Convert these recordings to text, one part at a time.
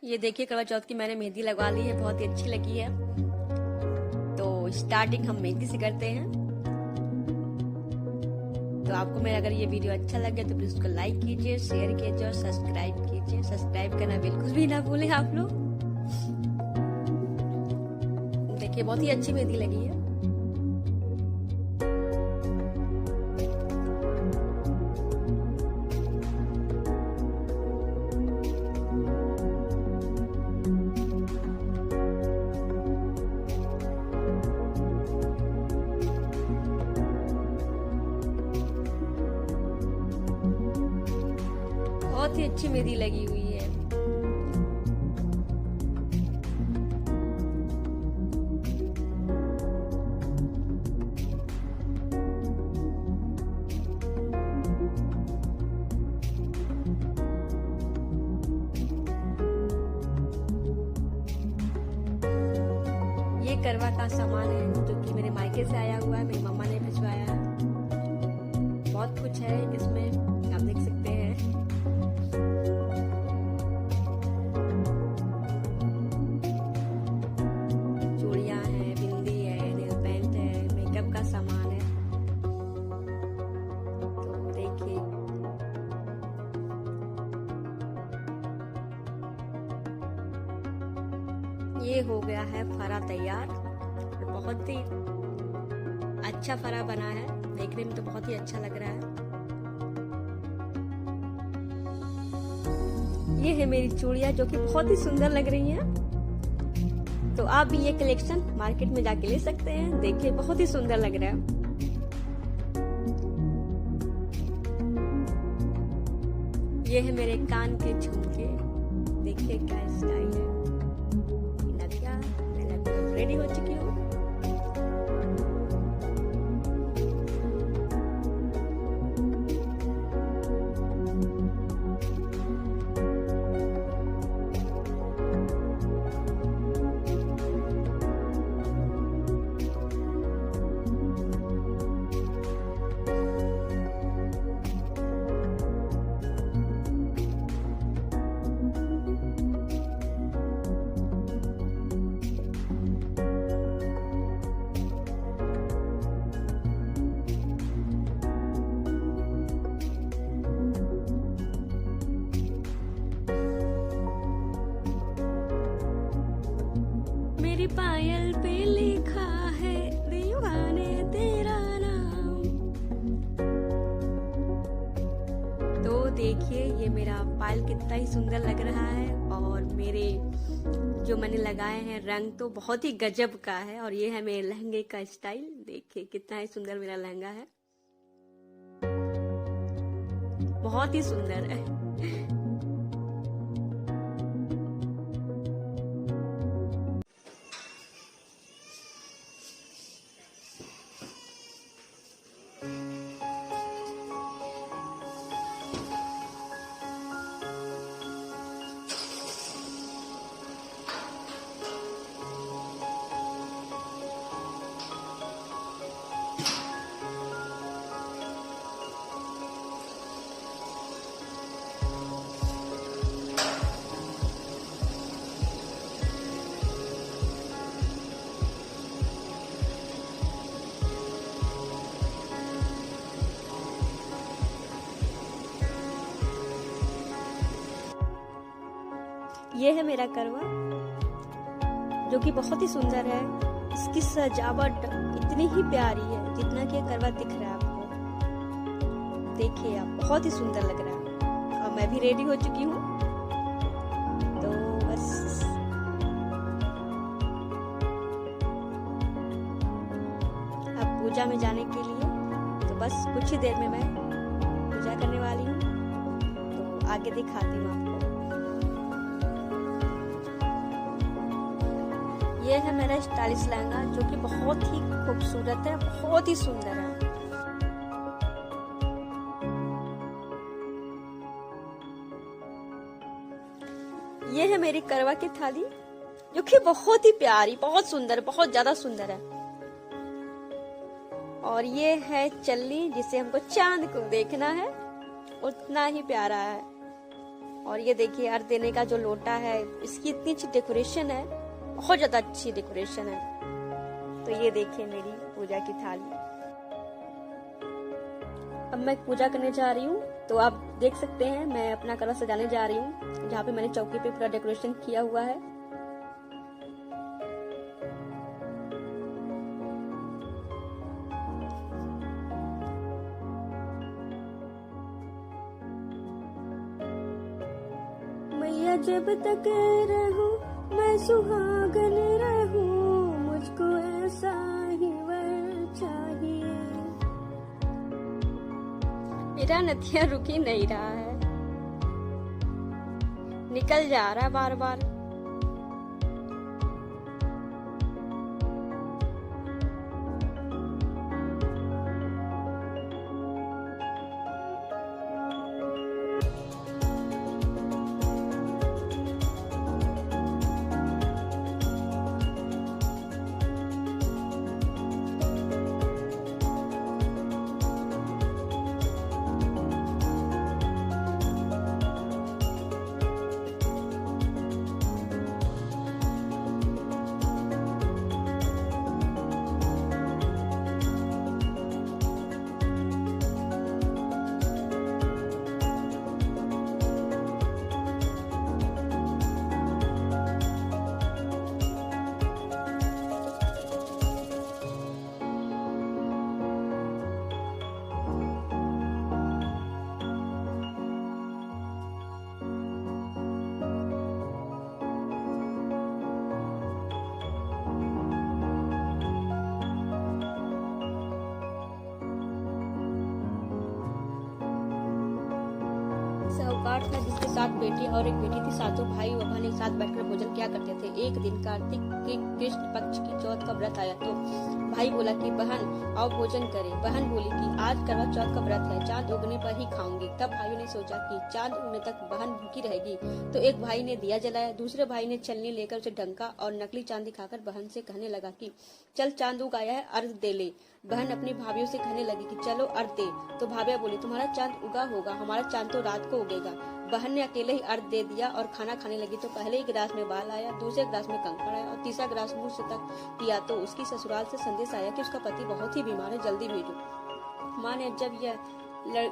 ये देखिए करवा चौथ की मैंने मेहंदी लगवा ली है, बहुत ही अच्छी लगी है। तो स्टार्टिंग हम मेहंदी से करते हैं। तो आपको मेरा अगर ये वीडियो अच्छा लगे तो प्लीज उसको लाइक कीजिए, शेयर कीजिए और सब्सक्राइब कीजिए। सब्सक्राइब करना बिल्कुल भी ना भूलें आप लोग। देखिए बहुत ही अच्छी मेहंदी लगी है। बहुत ही अच्छी मेहंदी लगी हुई है। ये करवा का सामान है जो कि मेरे मायके से आया हुआ है, मेरी मम्मा ने भिजवाया है। बहुत कुछ है इसमें, आप देख सकते हैं। चूड़ियां है, बिंदी है, नेल पेंट है, मेकअप का सामान है। तो देखिए ये हो गया है फरा तैयार। बहुत ही अच्छा फरा बना है, देखने में तो बहुत ही अच्छा लग रहा है। ये है मेरी चूड़ियां जो कि बहुत ही सुंदर लग रही हैं। तो आप भी ये कलेक्शन मार्केट में जाके ले सकते हैं। देखिए बहुत ही सुंदर लग रहा है। ये है मेरे कान के झुमके, देखिए क्या स्टाइल है। मैं रेडी हो चुकी हूँ। मेरी पायल पे लिखा है दीवाने तेरा नाम। तो देखिए ये मेरा पायल कितना ही सुंदर लग रहा है। और मेरे जो मैंने लगाए हैं रंग तो बहुत ही गजब का है। और ये है मेरे लहंगे का स्टाइल, देखिए कितना ही सुंदर मेरा लहंगा है, बहुत ही सुंदर है। ये है मेरा करवा जो कि बहुत ही सुंदर है। इसकी सजावट इतनी ही प्यारी है जितना कि करवा दिख रहा है आपको। देखिए आप, बहुत ही सुंदर लग रहा है। और मैं भी रेडी हो चुकी हूँ। तो बस अब पूजा में जाने के लिए, तो बस कुछ ही देर में मैं पूजा करने वाली हूँ। तो आगे दिखाती हूँ आपको। ये है मेरा स्टाइलिश लहंगा जो कि बहुत ही खूबसूरत है, बहुत ही सुंदर है। ये है मेरी करवा की थाली जो कि बहुत ही प्यारी, बहुत सुंदर, बहुत ज्यादा सुंदर है। और ये है चल्ली जिसे हमको चांद को देखना है, उतना ही प्यारा है। और ये देखिए अर्घ देने का जो लोटा है, इसकी इतनी अच्छी डेकोरेशन है, बहुत ज्यादा अच्छी डेकोरेशन है। तो ये देखिए मेरी पूजा की थाली। अब मैं पूजा करने जा रही हूँ, तो आप देख सकते हैं मैं अपना करवा सजाने जा रही हूँ, जहाँ पे मैंने चौकी पे पूरा डेकोरेशन किया हुआ है। मैया जब तक रहूं मैं सुहागन रहूं, मुझको ऐसा ही वर चाहिए। मेरा नथिया रुक ही नहीं रहा है, निकल जा रहा है बार बार। साहूकार था जिसके 7 बेटे और एक बेटी थी। सातों भाई व बहन एक साथ बैठकर भोजन किया करते थे। एक दिन कार्तिक के कृष्ण पक्ष की चौथ का व्रत आया तो भाई बोला कि बहन आओ भोजन करें। बहन बोली कि आज करवा चौथ का व्रत है, चांद उगने पर ही खाऊंगी। तब भाइयों ने सोचा कि चांद उगने तक बहन भूखी रहेगी, तो एक भाई ने दिया जलाया, दूसरे भाई ने छलनी लेकर उसे ढंका और नकली चांद दिखाकर बहन से कहने लगा कि चल चांद उग आया है, अर्घ दे ले। बहन अपनी भाभीियों से कहने लगी कि चलो अर्घ दे, तो भाभियां बोली तुम्हारा चांद उगा होगा, हमारा चांद तो रात को उगेगा। बहन ने अकेले ही अर्घ दे दिया और खाना खाने लगी तो पहले ही गिलास में बाल आया, दूसरे गिलास में कंकड़ आया और तीसरा गिलास मुंह से तक पिया तो उसकी ससुराल से संदेश आया कि उसका पति बहुत ही बीमार है, जल्दी भेजो। माँ ने जब यह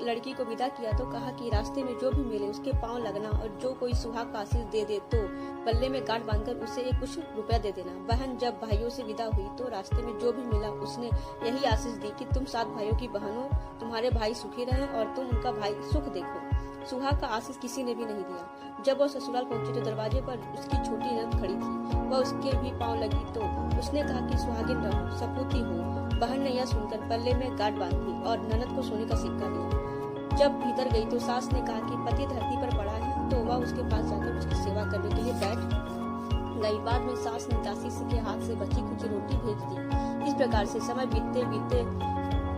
लड़की को विदा किया तो कहा कि रास्ते में जो भी मिले उसके पांव लगना और जो कोई सुहाग का आशीष दे दे तो पल्ले में गांठ बांधकर उसे एक कुछ रुपया दे देना। बहन जब भाइयों से विदा हुई तो रास्ते में जो भी मिला उसने यही आशीष दी कि तुम 7 भाइयों की बहनों, तुम्हारे भाई सुखी रहें और तुम उनका भाई सुख देखो। सुहाग का आशीष किसी ने भी नहीं दिया। जब वह ससुराल पहुंची तो दरवाजे पर उसकी छोटी ननद खड़ी थी, वह उसके भी पांव लगी तो उसने कहा कि सुहागिन रहो, सपूती हो। बहन ने यह सुनकर पल्ले में गांठ बांधी और ननद को सोने का सिक्का दिया। जब भीतर गई तो सास ने कहा कि पति धरती पर पड़ा है, तो वह उसके पास जाकर उसकी सेवा करने के लिए बैठ गई। बाद में सास ने दासी के हाथ से बची कुछ रोटी भेज दी। इस प्रकार से समय बीतते बीतते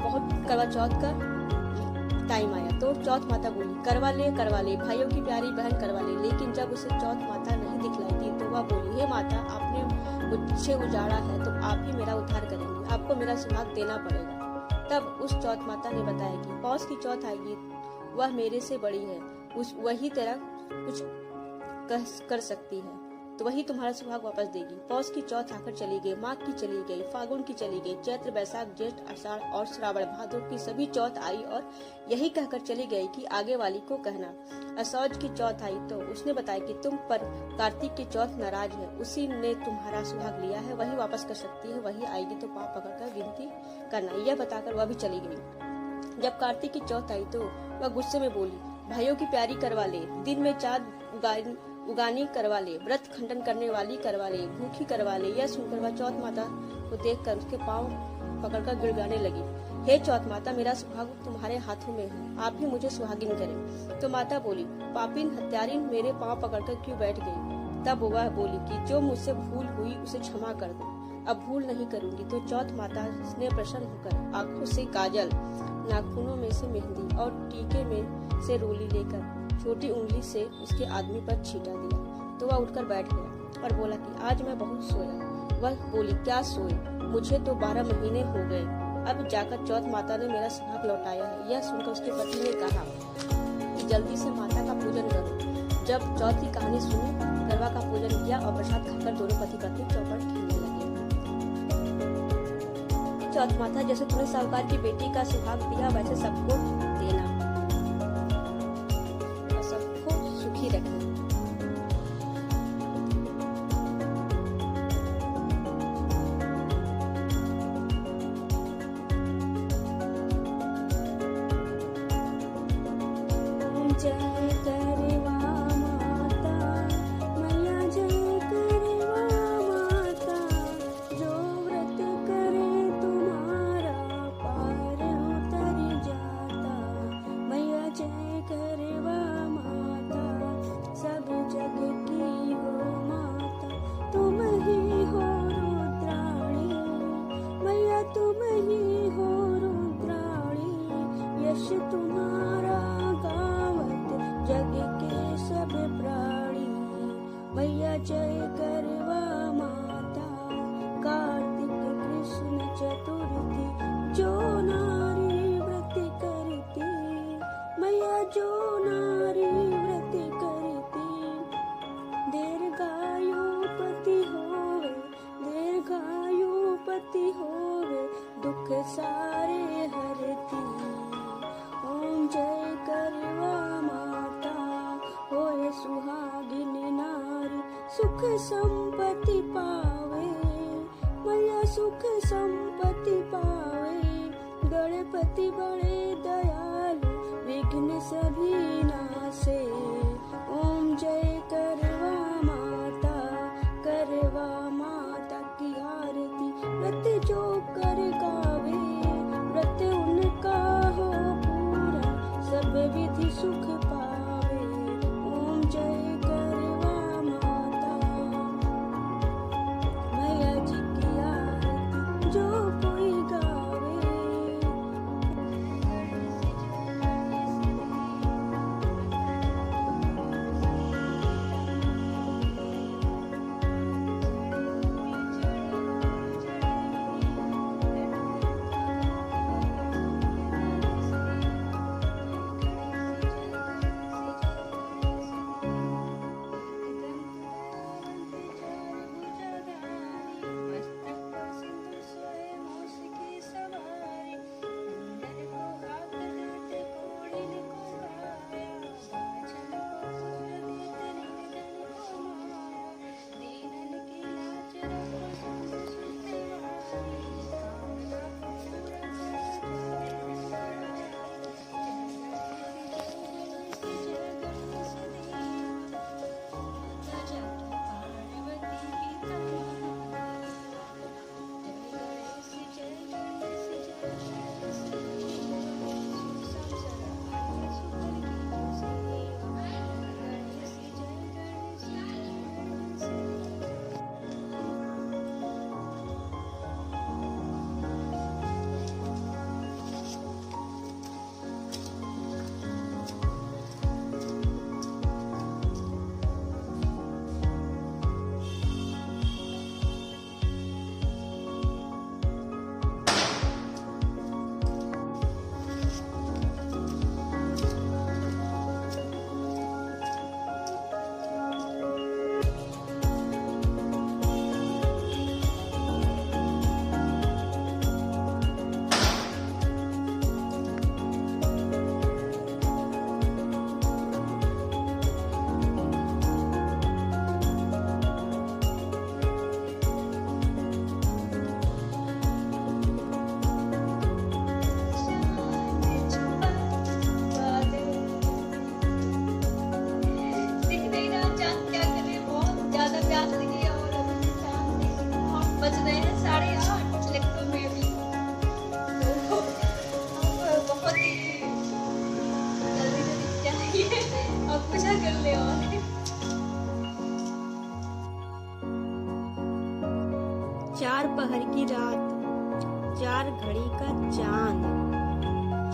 बहुत करवा चौथ का टाइम आया तो चौथ माता बोली करवा ले भाइयों की प्यारी बहन करवा ले। लेकिन जब उसे चौथ माता नहीं दिखलाई दी तो वह बोली हे माता, आपने मुझे उजाड़ा है तो आप ही मेरा उद्धार करेंगे, आपको मेरा सुहाग देना पड़ेगा। तब उस चौथ माता ने बताया कि पौष की चौथ आएगी, वह मेरे से बड़ी है, वही तेरा कुछ कर सकती है, तो वही तुम्हारा सुहाग वापस देगी। पौष की चौथ आकर चली गई, माघ की चली गई, फागुन की चली गई, चैत्र बैसाख जेठ आषाढ़ और श्रावण भादो की सभी चौथ आई और यही कहकर चली गई कि आगे वाली को कहना। असौज की चौथ आई तो उसने बताया कि तुम पर कार्तिक की चौथ नाराज है, उसी ने तुम्हारा सुहाग लिया है, वही वापस कर सकती है, वही आएगी तो पाँव पकड़कर गिनती करना। यह बताकर वह भी चली गई। जब कार्तिक की चौथ आई तो वह गुस्से में बोली भाइयों की प्यारी करवा ले, दिन में चाँद उगानी करवा ले, व्रत खंडन करने वाली करवा ले, भूखी करवा ले। यह सुनकर वह चौथ माता को देखकर उसके पांव पकड़कर गिड़गिड़ाने लगी। हे चौथ माता, मेरा सुहाग तुम्हारे हाथों में है, आप ही मुझे सुहागिन करें। तो माता बोली पापिन हत्यारिन, मेरे पांव पकड़कर क्यों बैठ गई? तब वह बोली कि जो मुझसे भूल हुई उसे क्षमा कर दो, अब भूल नहीं करूंगी। तो चौथ माता ने प्रसन्न होकर आंखों से काजल, नाखूनों में से मेहंदी और टीके में से रोली लेकर छोटी उंगली से उसके आदमी पर छींटा दिया। तो वह उठकर बैठ गया और बोला कि आज मैं बहुत सोया। वह बोली क्या सोए, मुझे तो 12 महीने हो गए, अब जाकर चौथ माता ने मेरा सुहाग लौटाया है। यह सुनकर उसके पति ने कहा कि जल्दी से माता का पूजन करो। जब चौथ की कहानी सुनी, करवा का पूजन किया और प्रसाद खाकर दोनों पति पत्नी चौपट खेलने लगे। चौथ माता, जैसे तूने साहूकार की बेटी का सुहाग दिया वैसे सबको देना और सबको सुखी रखना। जय करवा माता मैया, जय करवा माता, जो व्रत करे तुम्हारा पार उतर जाता। मैया जय करवा माता, सब जग की हो माता, तुम ही हो रुद्राणी। मैया तुम ही हो रुद्राणी, यश तुम्हारा जग के सब प्राणी। मैया जय करवा माता, कार्तिक कृष्ण चतुर्थी, जो नारी व्रत करती। मैया जो नारी व्रत करती, दीर्घायु पति होवे, दीर्घायु पति होवे, दुख सारे हरती। ओम जय करवा माता, होए सुहागिन नारी, सुख संपत्ति पावे। मैया सुख संपत्ति पावे, गणपति बड़े दयालु, विघ्न सभी नासे। ओम जय करवा माता, करवा माता की आरती, व्रत जो कर गावे, व्रत उनका हो पूरा, सब विधि सुख पावे। ओम जय करवा माता, मैया जी की आरती जो कोई गावे। बज रहे हैं 8:30 लेकिन में भी बहुत ही जल्दी जल्दी चाहिए अब पूजा कर ले। और चार पहर की रात, 4 घड़ी का चांद,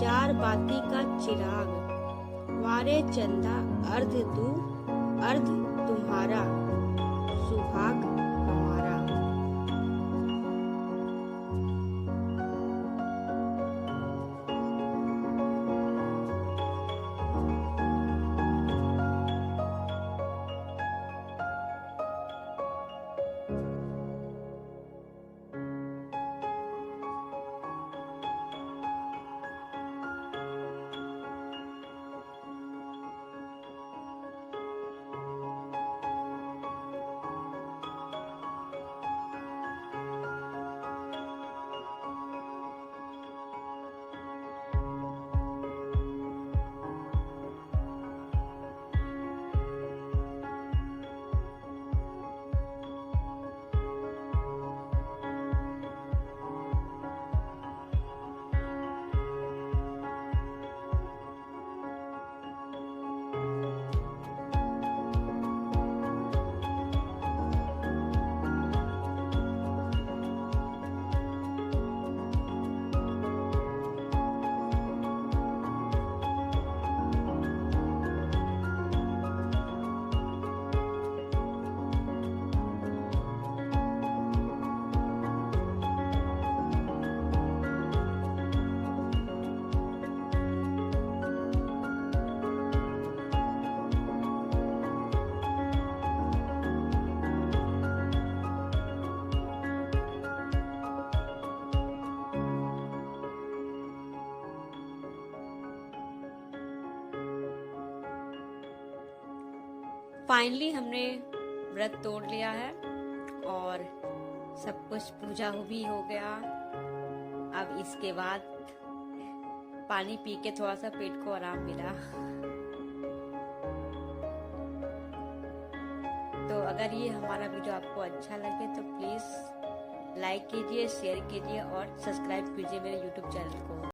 4 बाती का चिराग, वारे चंदा अर्ध तू अर्ध तुम्हारा, सुहाग हमारा। फाइनली हमने व्रत तोड़ लिया है और सब कुछ पूजा भी हो गया। अब इसके बाद पानी पी के थोड़ा सा पेट को आराम मिला। तो अगर ये हमारा वीडियो आपको अच्छा लगे तो प्लीज लाइक कीजिए, शेयर कीजिए और सब्सक्राइब कीजिए मेरे YouTube चैनल को।